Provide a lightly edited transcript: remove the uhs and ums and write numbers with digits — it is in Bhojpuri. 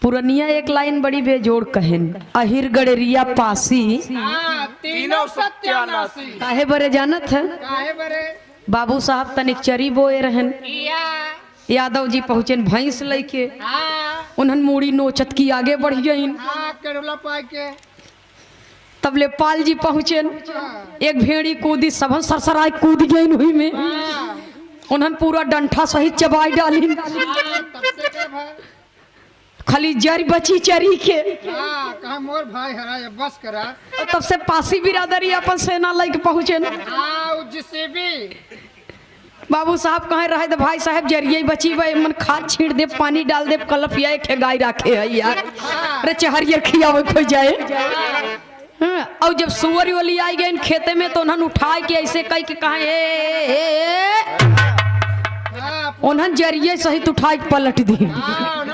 पुरनिया एक लाइन बड़ी बेजोड़ कहन, अहिर गड़ेरिया पासी तीनों सत्यानाशी। काहे बरे जानत है? काहे बरे? बाबू साहब तनिक चरी बोए रहन, इया यादव जी पहुँचन भैंस लेके, हाँ उन्हन मूड़ी नोचत की आगे बढ़ गईन। हाँ केरला पाई के तब ले पाल जी पहुँचन, एक भेड़ी कूदी, सबन सरसराय कूद गईन हुई में, हाँ उन्हन पूरा डंठा सहित चबाई डालिन, तब से के भाई खाली जरी बची चरी के। हाँ कहा मोर भाई हरा ये बस करा। तब से पासी बिरादरी अपन सेना लेके पहुँचन। हाँ जिसे भी बाबू साहब कहे रहे तो भाई साहब जरिए बची भाई मन खाद छीट दे, पानी डाल दे, कलपिया एक गाय रखे है यार, अरे चहरियर खियावे कोई जाए। हाँ, और जब सुअर वाली आई गई खेते में तो उन्हन उठाए के ऐसे कह के कहे हाँ उन्हन जरिए सहित उठाए के पलट दी। हाँ